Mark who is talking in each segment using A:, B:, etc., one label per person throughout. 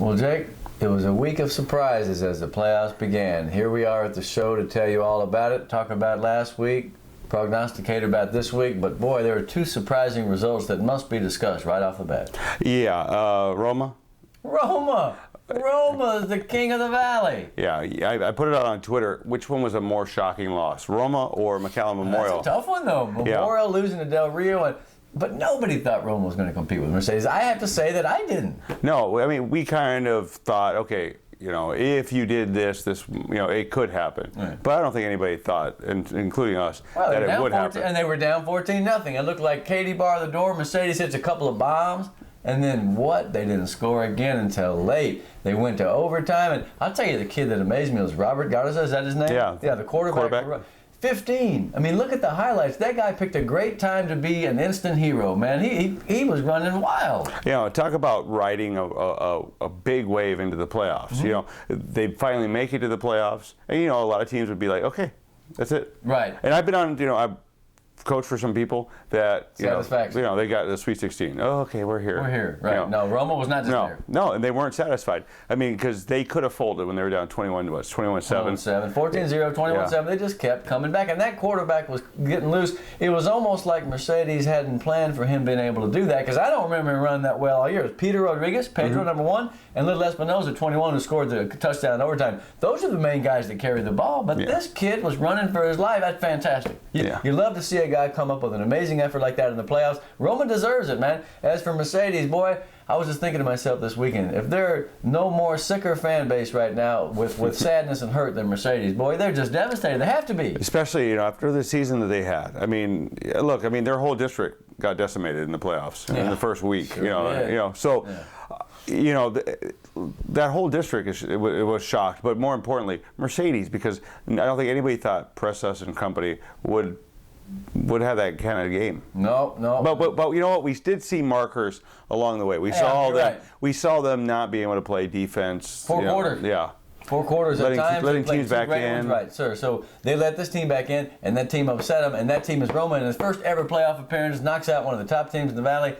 A: Well, Jake, it was a week of surprises as the playoffs began. Here we are at the show to tell you all about it, talk about last week, prognosticate about this week, but boy, there are two surprising results that must be discussed right off the bat.
B: Yeah, Roma.
A: Roma is the king of the valley.
B: Yeah, I put it out on Twitter. Which one was a more shocking loss, Roma or McAllen Memorial?
A: That's a tough one, though. Memorial losing to Del Rio, but nobody thought Roma was going to compete with Mercedes. I have to say that I didn't.
B: No, I mean, we kind of thought, okay, if you did this, it could happen. Right. But I don't think anybody thought, including us, that it would happen.
A: And they were down 14-0. It looked like Katie barred the door. Mercedes hits a couple of bombs. And then what? They didn't score again until late. They went to overtime. And I'll tell you, the kid that amazed me was Robert Garza. Is that his name?
B: Yeah.
A: Yeah, the quarterback. 15. I mean, look at the highlights. That guy picked a great time to be an instant hero, man. He was running wild.
B: Talk about riding a big wave into the playoffs. Mm-hmm. They finally make it to the playoffs. And, a lot of teams would be like, okay, that's it.
A: Right.
B: And I've been on, I've coached for some people that, they got the Sweet 16. Oh, okay, we're here.
A: We're here, right. No, Roma was not just there.
B: No, and they weren't satisfied. I mean, because they could have folded when they were down 21-7.
A: 21-7, 14-0, 21-7. They just kept coming back, and that quarterback was getting loose. It was almost like Mercedes hadn't planned for him being able to do that, because I don't remember him running that well all year. It was Peter Rodriguez, Pedro, number 1, and Little Espinoza, 21, who scored the touchdown in overtime. Those are the main guys that carry the ball, but this kid was running for his life. That's fantastic. You love to see a guy come up with an amazing effort like that in the playoffs. Roman deserves it, man. As for Mercedes, boy, I was just thinking to myself this weekend, if there are no more sicker fan base right now with sadness and hurt than Mercedes, boy, they're just devastated. They have to be.
B: Especially, after the season that they had. I mean, look, their whole district got decimated in the playoffs in the first week.
A: Sure
B: that whole district it was shocked. But more importantly, Mercedes, because I don't think anybody thought Press and company would have that kind of game.
A: No.
B: But you know what? We did see markers along the way. We saw them not being able to play defense.
A: 4 quarters.
B: Yeah.
A: 4 quarters at times.
B: Letting teams back in.
A: Right, sir. So they let this team back in, and that team upset them, and that team is Roma in his first ever playoff appearance, knocks out one of the top teams in the Valley.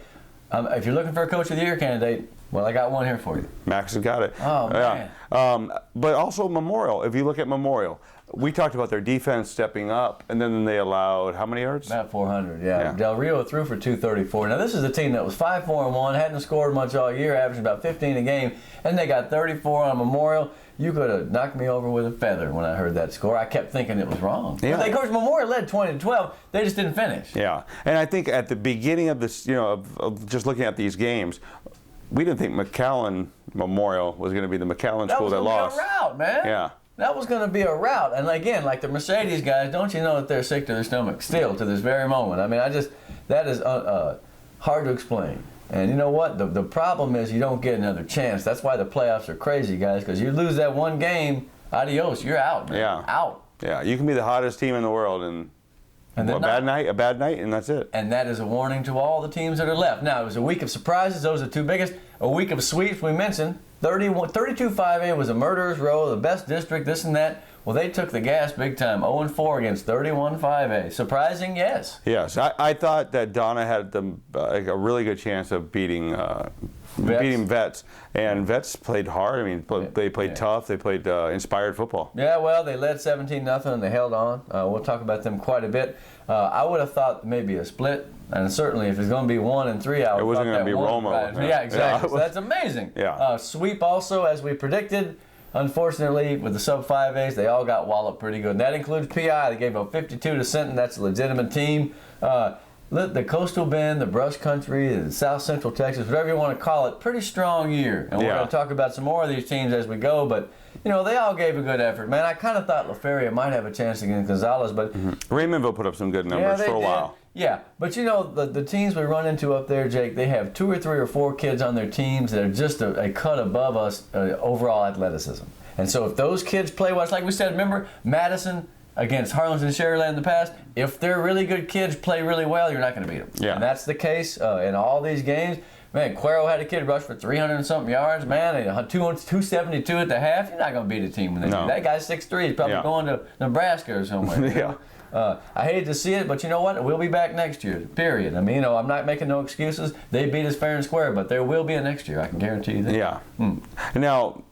A: If you're looking for a Coach of the Year candidate, well, I got one here for you.
B: Max has got it.
A: Oh, man.
B: Yeah. But also Memorial. If you look at Memorial, we talked about their defense stepping up, and then they allowed how many yards?
A: About 400, yeah. Del Rio threw for 234. Now, this is a team that was 5-4-1, hadn't scored much all year, averaging about 15 a game, and they got 34 on Memorial. You could have knocked me over with a feather when I heard that score. I kept thinking it was wrong. Yeah. Of course, Memorial led 20-12. They just didn't finish.
B: Yeah, and I think at the beginning of this, of just looking at these games, we didn't think McAllen Memorial was going to be the McAllen school that lost.
A: That was going to be a rout, man.
B: Yeah.
A: That was going to be a rout. And again, like the Mercedes guys, don't you know that they're sick to their stomach still to this very moment? That is hard to explain. And you know what? The problem is you don't get another chance. That's why the playoffs are crazy, guys, because you lose that one game, adios, you're out, man.
B: Yeah.
A: Out.
B: Yeah, you can be the hottest team in the world and a bad night, and that's it.
A: And that is a warning to all the teams that are left. Now, it was a week of surprises. Those are the two biggest. A week of sweeps, we mentioned. 32-5A was a murderer's row, the best district, this and that. Well, they took the gas big time, 0-4 against 31-5A. Surprising, yes.
B: Yes, I thought that Donna had a really good chance of beating Vets, and Vets played hard. They played tough. They played inspired football.
A: Yeah, well, they led 17-0 and they held on. We'll talk about them quite a bit. I would have thought maybe a split, and certainly if it's going to be 1-3, I would have thought
B: it wasn't going to be Roma.
A: Right. Yeah, exactly. So that's amazing.
B: Yeah.
A: Sweep also, as we predicted. Unfortunately, with the sub-5As, they all got walloped pretty good. And that includes PI. They gave up 52 to Sinton. That's a legitimate team. The Coastal Bend, the Brush Country, the South Central Texas, whatever you want to call it, pretty strong year. And we're going to talk about some more of these teams as we go. But, they all gave a good effort. Man, I kind of thought La Feria might have a chance against Gonzales. But
B: Raymondville put up some good numbers for a while.
A: Yeah, but the teams we run into up there, Jake, they have 2 or 3 or 4 kids on their teams that are just a cut above us overall athleticism. And so if those kids play well, it's like we said, remember Madison against Harlingen and Sharyland in the past, if they're really good kids, play really well, you're not going to beat them.
B: Yeah.
A: And that's the case in all these games. Man, Cuero had a kid rush for 300 and something yards. Man, 272 at the half. You're not going to beat a team when they do. That guy's 6'3". He's probably going to Nebraska or somewhere. I hated to see it, but you know what? We'll be back next year, period. I mean, you know, I'm not making no excuses. They beat us fair and square, but there will be a next year. I can guarantee you that.
B: Yeah. Now,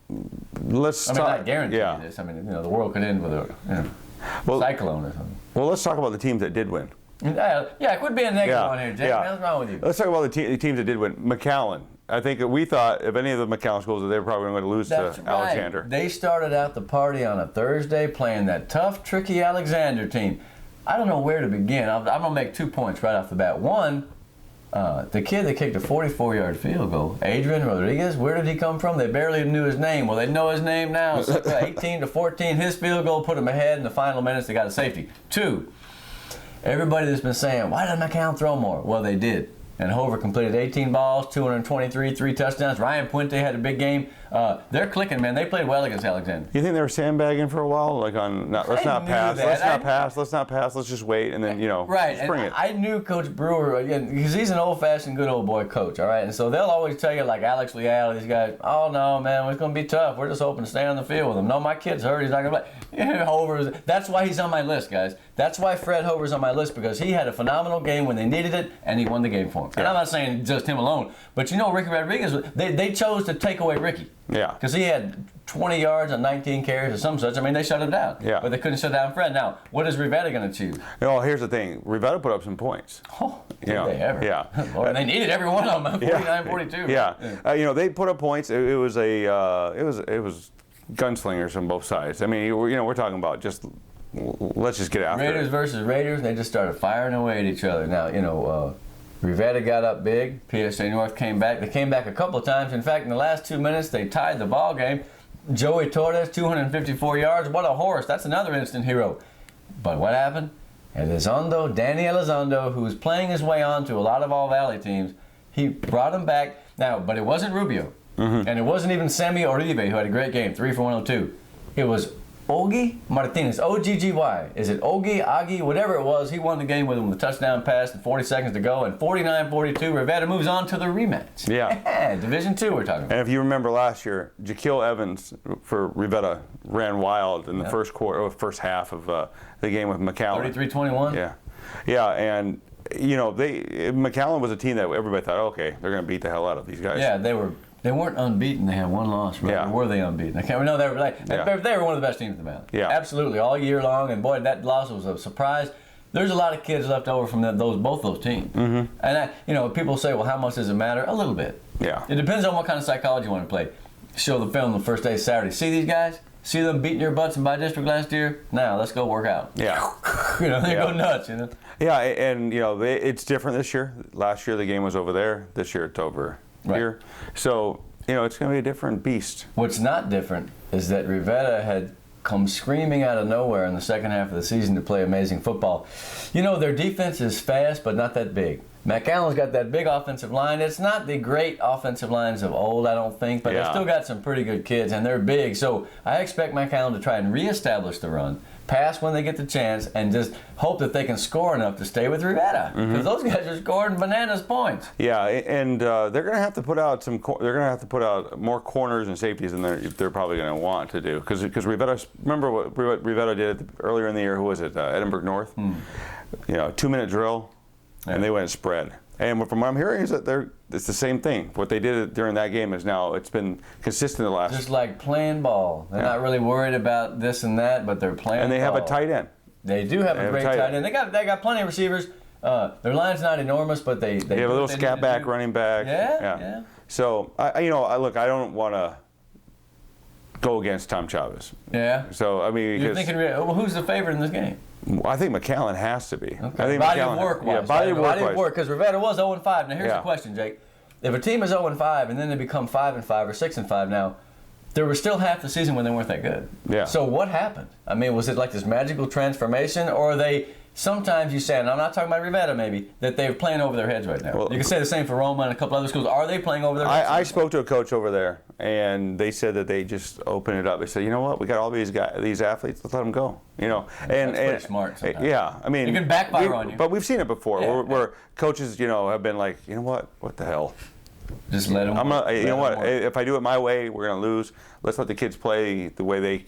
B: let's talk.
A: Not guarantee this. I mean, you know, the world could end with a cyclone or something.
B: Well, let's talk about the teams that did win.
A: Yeah, quit being negative on here, Jake.
B: Yeah.
A: What's wrong with you?
B: Let's talk about the teams that did win. McAllen. I think we thought if any of the McAllen schools, they were probably going to lose
A: That's
B: to
A: right.
B: Alexander.
A: They started out the party on a Thursday playing that tough, tricky Alexander team. I don't know where to begin. I'm going to make 2 points right off the bat. One, the kid that kicked a 44-yard field goal, Adrian Rodriguez, where did he come from? They barely knew his name. Well, they know his name now. So 18-14, his field goal put him ahead in the final minutes. They got a safety. 2, everybody that's been saying, why did McAllen throw more? Well, they did. And Hover completed 18 balls, 223, 3 touchdowns. Ryan Puente had a big game. They're clicking, man. They played well against Alexander.
B: You think they were sandbagging for a while? Like let's not pass. Let's not pass. Let's just wait, and then spring it.
A: I knew Coach Brewer again because he's an old-fashioned, good old boy coach. All right, and so they'll always tell you like Alex Leal, these guys. Oh no, man, it's going to be tough. We're just hoping to stay on the field with him. No, my kid's hurt. He's not going to play. Hover. That's why he's on my list, guys. That's why Fred Hover's on my list because he had a phenomenal game when they needed it, and he won the game for them. And I'm not saying just him alone, but you know Ricky Rodriguez. They chose to take away Ricky.
B: Yeah.
A: Because he had 20 yards on 19 carries or some such. I mean, they shut him down.
B: Yeah.
A: But they couldn't shut down Fred. Now, what is Rivetta going to choose?
B: Well, here's the thing. Rivetta put up some points.
A: Oh, did they ever?
B: Yeah.
A: Lord, they needed every one of them. 49-42.
B: Yeah. They put up points. It was gunslingers on both sides. I mean, we're talking about just let's just get after
A: Raiders
B: it.
A: versus Raiders. They just started firing away at each other. Now, Rivetta got up big. PSA North came back. They came back a couple of times. In fact, in the last 2 minutes, they tied the ball game. Joey Torres, 254 yards. What a horse. That's another instant hero. But what happened? Danny Elizondo, who was playing his way on to a lot of All-Valley teams, he brought him back. Now, but it wasn't Rubio. And it wasn't even Sammy Uribe, who had a great game, 3 for 102. It was Ogie Martinez, O-G-G-Y. Is it Ogie, whatever it was, he won the game with him with a touchdown pass and 40 seconds to go, and 49-42, Rivetta moves on to the rematch.
B: Yeah.
A: Division II we're talking about.
B: And if you remember last year, Jaquil Evans for Rivetta ran wild in the first half of the game with McAllen.
A: 33-21?
B: Yeah. Yeah, and McAllen was a team that everybody thought, okay, they're going to beat the hell out of these guys.
A: Yeah, they weren't unbeaten. They had one loss, right?
B: Yeah.
A: Or were they unbeaten? I can't remember. No, they were one of the best teams in the valley.
B: Yeah.
A: Absolutely, all year long. And boy, that loss was a surprise. There's a lot of kids left over from both those teams. Mm-hmm. And people say, well, how much does it matter? A little bit.
B: Yeah.
A: It depends on what kind of psychology you want to play. Show the film the first day, Saturday. See these guys? See them beating your butts in by district last year? Now let's go work out.
B: Yeah.
A: They go nuts.
B: Yeah, and it's different this year. Last year the game was over there. This year it's over here. So it's going to be a different beast.
A: What's not different is that Rivetta had come screaming out of nowhere in the second half of the season to play amazing football. Their defense is fast, but not that big. McAllen's got that big offensive line. It's not the great offensive lines of old, I don't think, but they've still got some pretty good kids, and they're big. So I expect McAllen to try and reestablish the run, pass when they get the chance, and just hope that they can score enough to stay with Rivetta, because those guys are scoring bananas points.
B: Yeah, and they're going to have to put out more corners and safeties than they're probably going to want to do, because Rivetta. Remember what Rivetta did earlier in the year? Who was it? Edinburgh North. 2-minute drill. And they went spread. And from what I'm hearing is that it's the same thing. What they did during that game is now it's been consistent the last.
A: Just like playing ball. They're not really worried about this and that, but they're playing.
B: And they
A: ball.
B: have a tight end.
A: They do have a great tight end. They got plenty of receivers. Their line's not enormous, but they
B: have a little scat back, running back.
A: Yeah.
B: So I don't want to go against Tom Chavez.
A: Yeah.
B: So
A: you're thinking, who's the favorite in this game?
B: I think McAllen has to be.
A: Okay.
B: I think
A: body of work.
B: Yeah, body of work.
A: Because Rivetta was 0-5. Now here's the question, Jake. If a team is 0-5 and then they become 5-5 or 6-5 now, there was still half the season when they weren't that good.
B: Yeah.
A: So what happened? I mean, was it like this magical transformation, or are they? Sometimes you say, and I'm not talking about Rivetta maybe, that they're playing over their heads right now. Well, you can say the same for Roma and a couple other schools. Are they playing over their heads?
B: I spoke to a coach over there, and they said that they just open it up. They said, you know what, we got all these athletes, let's let them go.
A: That's pretty smart sometimes.
B: Yeah, I mean,
A: it can backfire on you.
B: But we've seen it before, where coaches, have been like, you know what the hell.
A: Just let them.
B: If I do it my way, we're going to lose. Let's let the kids play the way they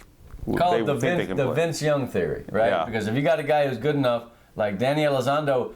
A: Call
B: they
A: it the,
B: think they
A: Vince,
B: can
A: the
B: play.
A: Vince Young theory, right?
B: Yeah.
A: Because if you got a guy who's good enough, like Danny Elizondo,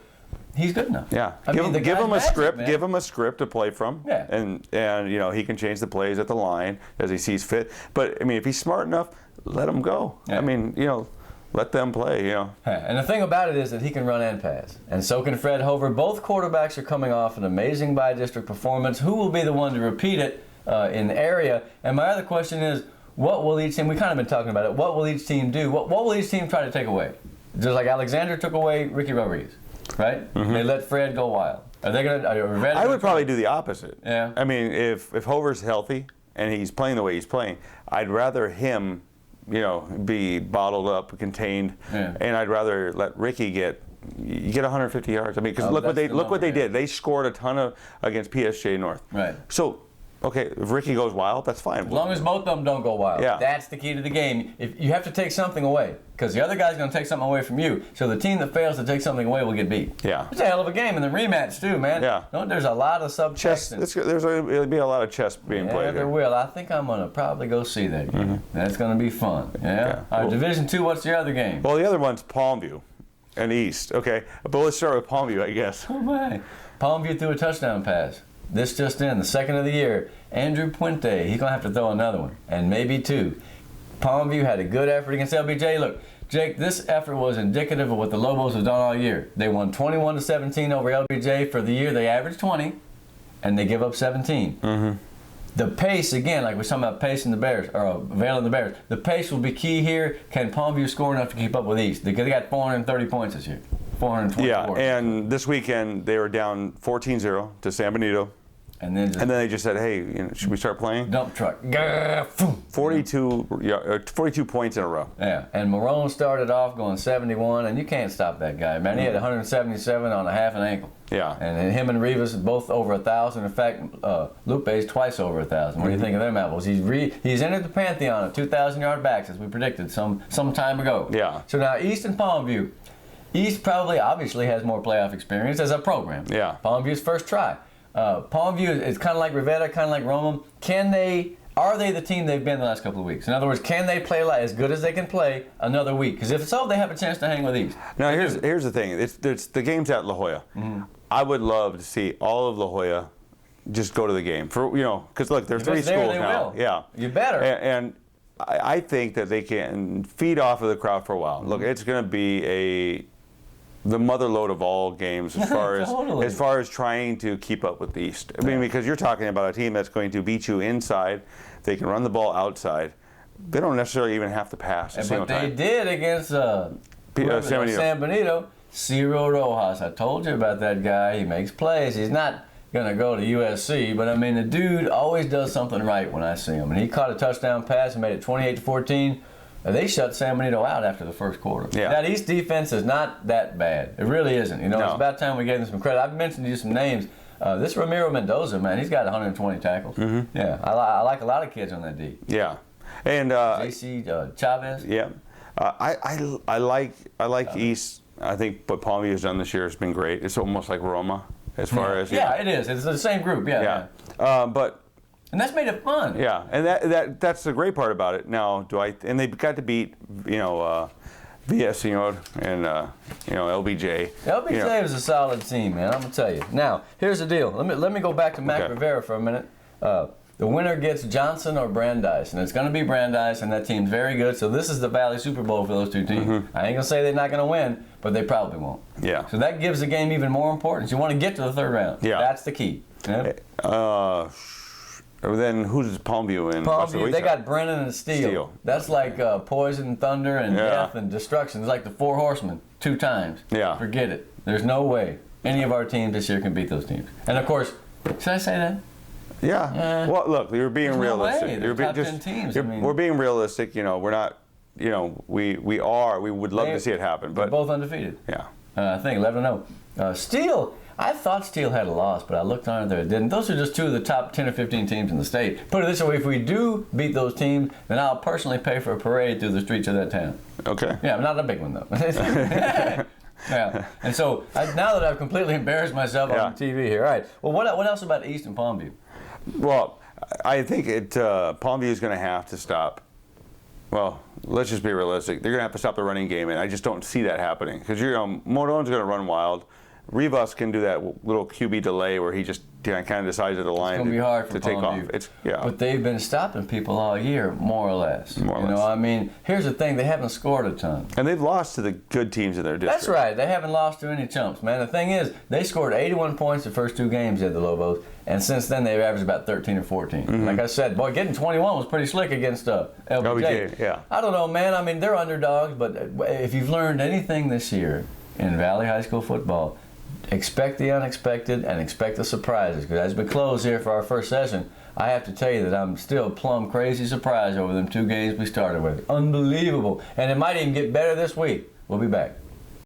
A: he's good enough.
B: Yeah,
A: I mean, the
B: give
A: guy's
B: him a
A: magic,
B: script.
A: man.
B: Give him a script to play from.
A: Yeah.
B: And you know, he can change the plays at the line as he sees fit. But I mean, if he's smart enough, let him go.
A: Yeah.
B: I mean, you know, let them play. You know.
A: And the thing about it is that he can run and pass. And so can Fred Hover. Both quarterbacks are coming off an amazing by-district performance. Who will be the one to repeat it in the area? And my other question is, what will each team, we kind of been talking about it, what will each team do? What will each team try to take away? Just like Alexander took away Ricky Rodriguez, right?
B: Mm-hmm.
A: They let Fred go wild. Are they going to?
B: I would probably do the opposite.
A: Yeah.
B: I mean, if Hover's healthy and he's playing the way he's playing, I'd rather him, you know, be bottled up, contained, and I'd rather let Ricky get 150 yards. I mean, because look what they did. They scored a ton against PSJ North.
A: Right.
B: So, okay, if Ricky goes wild, that's fine.
A: As long as both of them don't go wild.
B: Yeah.
A: That's the key to the game. If you have to take something away, because the other guy's going to take something away from you. So the team that fails to take something away will get beat.
B: Yeah.
A: It's a hell of a game in the rematch too, man.
B: Yeah.
A: There's a lot of
B: Chess.
A: subtext.
B: There'll be a lot of chess being played.
A: Yeah, there
B: here.
A: will. I think I'm going to probably go see that game. That's going to be fun. Yeah.
B: Okay.
A: All right,
B: Cool.
A: Division II. What's the other game?
B: Well, the other one's Palmview and East. Okay, but let's start with Palmview, I guess.
A: Oh my! Palmview threw a touchdown pass. This just in, the second of the year. Andrew Puente, he's going to have to throw another one, and maybe two. Palmview had a good effort against LBJ. Look, Jake, this effort was indicative of what the Lobos have done all year. They won 21-17 over LBJ. For the year, they averaged 20, and they give up 17.
B: Mm-hmm.
A: The pace, again, like we're talking about pacing the Bears, or veiling the Bears, the pace will be key here. Can Palmview score enough to keep up with East? They got 430 points this year. 424.
B: Yeah, and this weekend they were down 14-0 to San Benito.
A: And then
B: they just said, hey, you know, should we start playing?
A: Dump truck.
B: 42 points in a row.
A: Yeah, and Marone started off going 71, and you can't stop that guy, man. He had 177 on a half an ankle.
B: Yeah.
A: And him and Rivas both over 1,000. In fact, Lupe's twice over 1,000. What do you think of them apples? He's entered the pantheon of 2,000-yard backs, as we predicted some time ago.
B: Yeah.
A: So now East and Palmview. East probably, obviously, has more playoff experience as a program.
B: Yeah.
A: Palmview's first try. Palmview is kind of like Rivera, kind of like Roma. Are they the team they've been the last couple of weeks? In other words, can they play as good as they can play another week? Because if so, they have a chance to hang with East.
B: Now here's the thing. It's the game's at La Jolla. Mm-hmm. I would love to see all of La Jolla just go to the game because look, there's three schools now.
A: Will.
B: Yeah,
A: You better.
B: And I think that they can feed off of the crowd for a while. Look, it's going to be the mother lode of all games as far
A: Totally.
B: as trying to keep up with the East. I mean, because you're talking about a team that's going to beat you inside. They can run the ball outside. They don't necessarily even have to pass.
A: But they did against San Benito. Ciro Rojas. I told you about that guy. He makes plays. He's not going to go to USC, but I mean, the dude always does something right when I see him. And he caught a touchdown pass and made it 28-14. They shut San Benito out after the first quarter.
B: Yeah.
A: That East defense is not that bad. It really isn't.
B: No.
A: It's about time we gave them some credit. I've mentioned to you some names. This Ramiro Mendoza, man, he's got 120 tackles. Mm-hmm. Yeah, I like a lot of kids on that D.
B: Yeah, and
A: J.C. Chavez.
B: Yeah, I like East. I think what Palmview has done this year has been great. It's almost like Roma as far as
A: it is. It's the same group. Yeah.
B: But.
A: And that's made it fun.
B: Yeah, and that's the great part about it. Now, and they got to beat Villaseñor and LBJ.
A: LBJ was a solid team, man. I'm gonna tell you. Now, here's the deal. Let me go back to Mac Rivera for a minute. The winner gets Johnson or Brandeis, and it's going to be Brandeis, and that team's very good. So this is the Valley Super Bowl for those two teams. Mm-hmm. I ain't going to say they're not going to win, but they probably won't.
B: Yeah.
A: So that gives the game even more importance. You want to get to the third round.
B: Yeah.
A: That's the key. Yeah?
B: Then who's Palmview in?
A: Palmview, they got Brennan and Steele. That's like Poison, Thunder, and Death and Destruction. It's like the Four Horsemen 2 times.
B: Yeah.
A: Forget it. There's no way any of our teams this year can beat those teams. And of course, should I say that?
B: Yeah. Well, look, you're being realistic.
A: No way. They're top 10 teams.
B: We're being realistic. We're not. We would love to see it happen, but
A: they're both undefeated.
B: Yeah.
A: I think 11-0. Steele. I thought Steele had a loss, but I looked on it there. It didn't. Those are just 2 of the top 10 or 15 teams in the state. Put it this way: if we do beat those teams, then I'll personally pay for a parade through the streets of that town.
B: Okay.
A: Yeah, not a big one though. Yeah. And so now that I've completely embarrassed myself on TV here, all right. Well, what else about East and Palmview?
B: Well, I think Palmview is going to have to stop. Well, let's just be realistic. They're going to have to stop the running game, and I just don't see that happening. Because Motone's going to run wild. Rivas can do that little QB delay where he just kind of decides at the line
A: It's going to be hard for
B: to take off.
A: Palmview.
B: Yeah.
A: But they've been stopping people all year, more or less.
B: More or less.
A: I mean, here's the thing: they haven't scored a ton.
B: And they've lost to the good teams in their district.
A: That's right. They haven't lost to any chumps, man. The thing is, they scored 81 points the first 2 games at the Lobos, and since then they've averaged about 13 or 14.
B: Mm-hmm.
A: Like I said, boy, getting 21 was pretty slick against LBJ.
B: Yeah.
A: I don't know, man. I mean, they're underdogs, but if you've learned anything this year in Valley High School football, expect the unexpected and expect the surprises. Because as we close here for our first session, I have to tell you that I'm still plumb crazy surprised over them 2 games we started with. Unbelievable. And it might even get better this week. We'll be back.